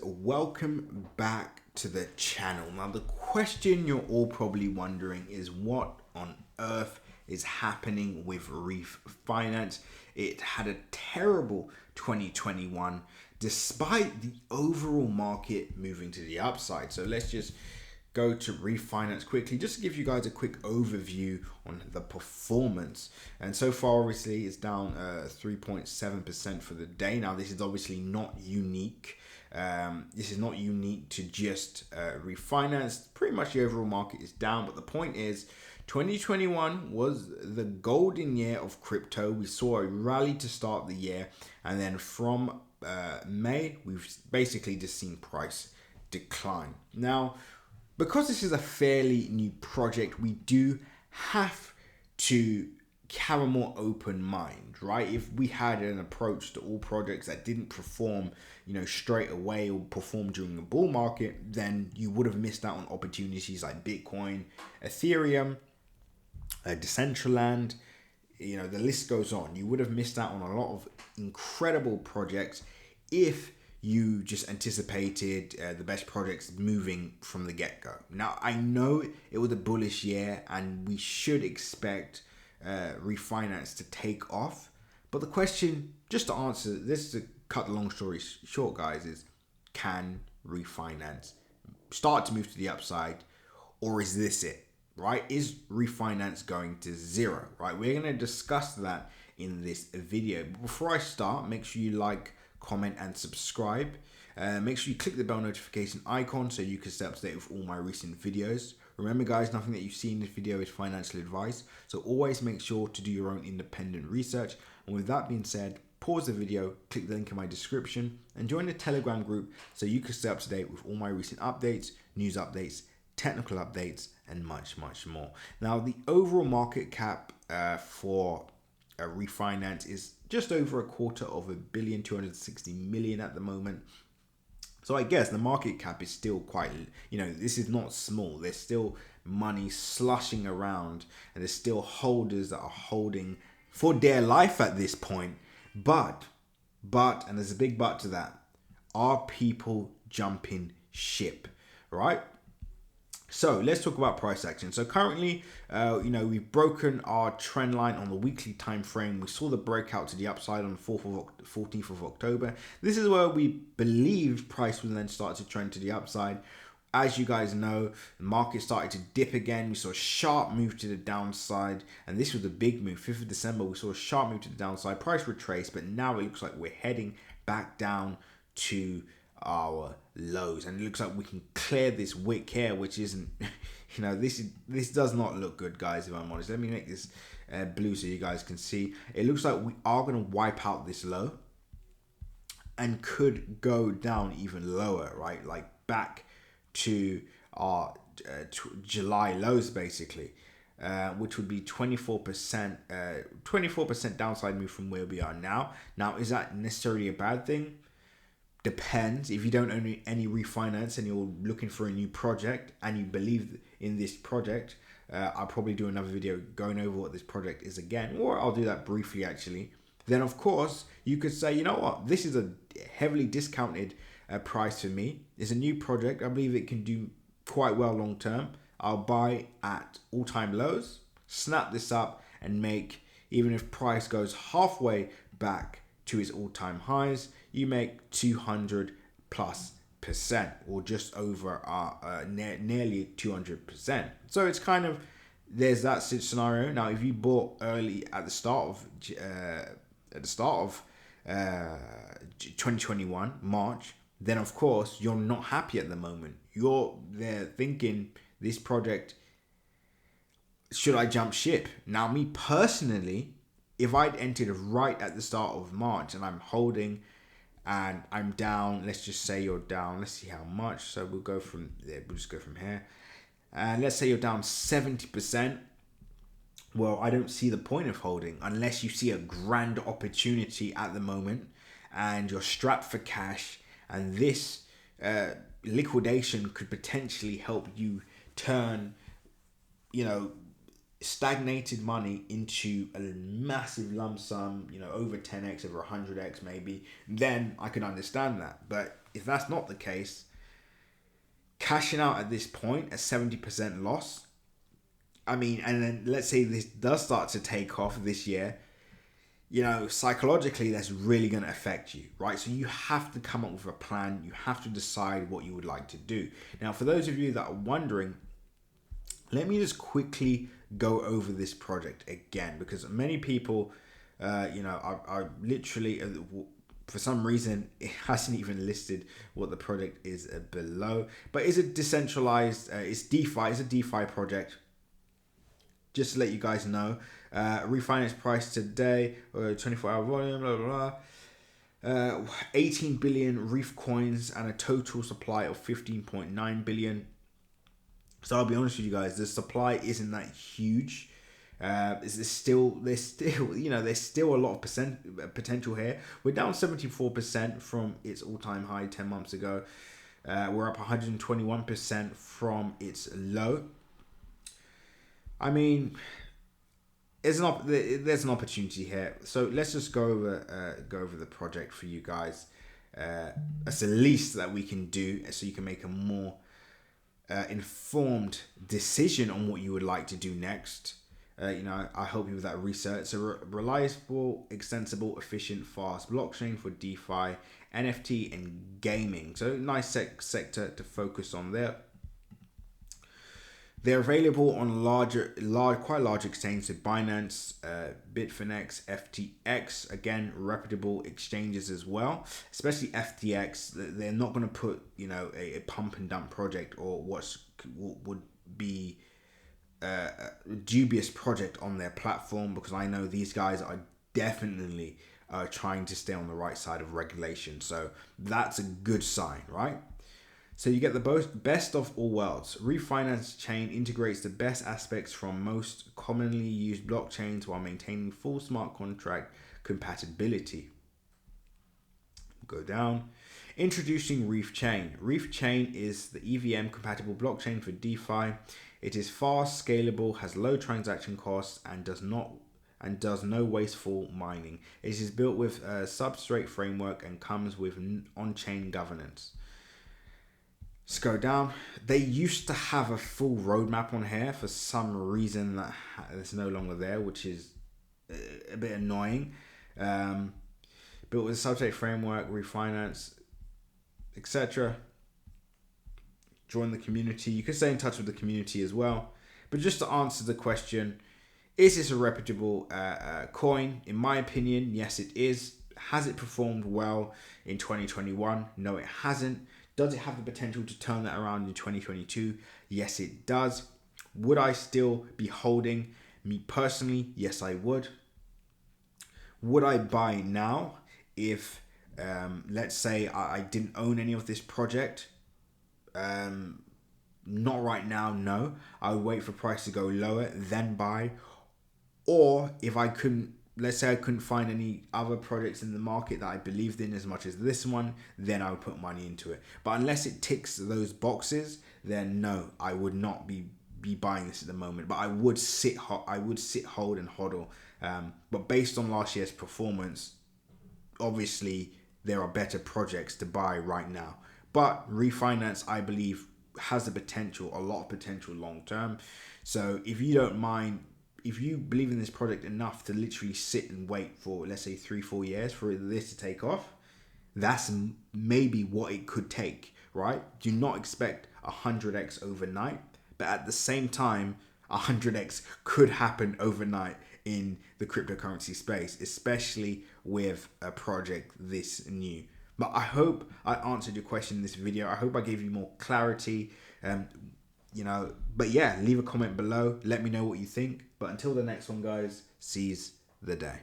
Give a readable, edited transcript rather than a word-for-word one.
Welcome back to the channel. Now the question you're all probably wondering is what on earth is happening with Reef Finance. It had a terrible 2021 despite the overall market moving to the upside. So let's just go to Reef Finance quickly just to give you guys a quick overview on the performance. And so far obviously it's down 3.7% for the day. Now this is obviously not unique. This is not unique to just refinance. Pretty much the overall market is down, but the point is 2021 was the golden year of crypto. We saw a rally to start the year, and then from May we've basically just seen price decline. Now because this is a fairly new project, we do have to have a more open mind, right? If we had an approach to all projects that didn't perform, straight away or perform during the bull market, then you would have missed out on opportunities like Bitcoin, Ethereum, Decentraland, the list goes on. You would have missed out on a lot of incredible projects if you just anticipated the best projects moving from the get-go. Now, I know it was a bullish year and we should expect refinance to take off, but the question, just to answer this, to cut the long story short, guys, is can refinance start to move to the upside, or is this it, right? Is refinance going to zero, right? We're going to discuss that in this video. But before I start, make sure you like, comment and subscribe. Make sure you click the bell notification icon so you can stay up to date with all my recent videos. Remember guys, nothing that you see in this video is financial advice, so always make sure to do your own independent research. And with that being said, pause the video, click the link in my description and join the Telegram group so you can stay up to date with all my recent updates, news updates, technical updates and much more. Now the overall market cap for refinance is just over $260 million at the moment. So I guess the market cap is still quite, this is not small. There's still money slushing around and there's still holders that are holding for dear life at this point. But, and there's a big but to that, are people jumping ship, right? So let's talk about price action. So currently, we've broken our trend line on the weekly time frame. We saw the breakout to the upside on the 14th of October. This is where we believed price would then start to trend to the upside. As you guys know, the market started to dip again. We saw a sharp move to the downside, and this was a big move. 5th of December, we saw a sharp move to the downside. Price retraced, but now it looks like we're heading back down to our lows, and it looks like we can clear this wick here, which isn't this does not look good, guys, if I'm honest. Let me make this blue so you guys can see. It looks like we are going to wipe out this low and could go down even lower, right? Like back to our July lows basically, which would be 24% downside move from where we are now. Now, is that necessarily a bad thing? Depends. If you don't own any refinance and you're looking for a new project and you believe in this project, I'll probably do another video going over what this project is again, or I'll do that briefly actually. Then of course you could say, you know what, this is a heavily discounted price for me. It's a new project. I believe it can do quite well long term. I'll buy at all-time lows, snap this up and make, even if price goes halfway back to its all-time highs, you make 200+%, or just over nearly 200%. So it's kind of, there's that scenario. Now, if you bought early at the start of 2021 March, then of course you're not happy at the moment. You're there thinking, this project, should I jump ship? Now, me personally, if I'd entered right at the start of March and I'm holding and I'm down, let's just say you're down, let's see how much. So we'll go from there, we'll just go from here. And let's say you're down 70%. Well, I don't see the point of holding unless you see a grand opportunity at the moment and you're strapped for cash, and this liquidation could potentially help you turn, stagnated money into a massive lump sum, over 10x, over 100x maybe, then I can understand that. But if that's not the case, cashing out at this point, a 70% loss, I mean, and then let's say this does start to take off this year, psychologically, that's really going to affect you, right? So you have to come up with a plan. You have to decide what you would like to do. Now, for those of you that are wondering, let me just quickly go over this project again, because many people, are literally, for some reason, it hasn't even listed what the project is below. But is it decentralized? It's DeFi. It's a DeFi project. Just to let you guys know, refinance price today, 24-hour volume, blah, blah, blah. 18 billion Reef coins and a total supply of 15.9 billion. So I'll be honest with you guys, the supply isn't that huge. There's still a lot of potential here. We're down 74% from its all-time high 10 months ago. We're up 121% from its low. I mean, there's an opportunity here. So let's just go over the project for you guys. That's the least that we can do, so you can make a more informed decision on what you would like to do next. I help you with that research. So reliable, extensible, efficient, fast blockchain for DeFi, NFT, and gaming. So nice sector to focus on there. They're available on quite large exchanges, so Binance, Bitfinex, FTX, again, reputable exchanges as well, especially FTX. They're not going to put, a pump and dump project or what would be a dubious project on their platform, because I know these guys are definitely trying to stay on the right side of regulation. So that's a good sign, right? So you get the best of all worlds. Refinance chain integrates the best aspects from most commonly used blockchains while maintaining full smart contract compatibility. Go down. Introducing Reef Chain. Reef Chain is the EVM compatible blockchain for DeFi. It is fast, scalable, has low transaction costs, and does no wasteful mining. It is built with a substrate framework and comes with on-chain governance. Let's go down. They used to have a full roadmap on here. For some reason that it's no longer there, which is a bit annoying. Built with a substrate framework, refinance, etc. Join the community. You can stay in touch with the community as well. But just to answer the question, is this a reputable coin? In my opinion, yes, it is. Has it performed well in 2021? No, it hasn't. Does it have the potential to turn that around in 2022? Yes, it does. Would I still be holding? Me personally, yes, I would. Would I buy now if, let's say, I didn't own any of this project? Not right now, no. I would wait for price to go lower, then buy. Or if I couldn't, let's say I couldn't find any other projects in the market that I believed in as much as this one, then I would put money into it. But unless it ticks those boxes, then no, I would not be buying this at the moment. But I would sit, hold, and hodl. But based on last year's performance, obviously there are better projects to buy right now. But refinance, I believe, has a lot of potential long term. So if you don't mind, if you believe in this project enough to literally sit and wait for, let's say, 3-4 years for this to take off, that's maybe what it could take, right? Do not expect 100x overnight, but at the same time, 100x could happen overnight in the cryptocurrency space, especially with a project this new. But I hope I answered your question in this video. I hope I gave you more clarity. But yeah, leave a comment below. Let me know what you think. But until the next one, guys, seize the day.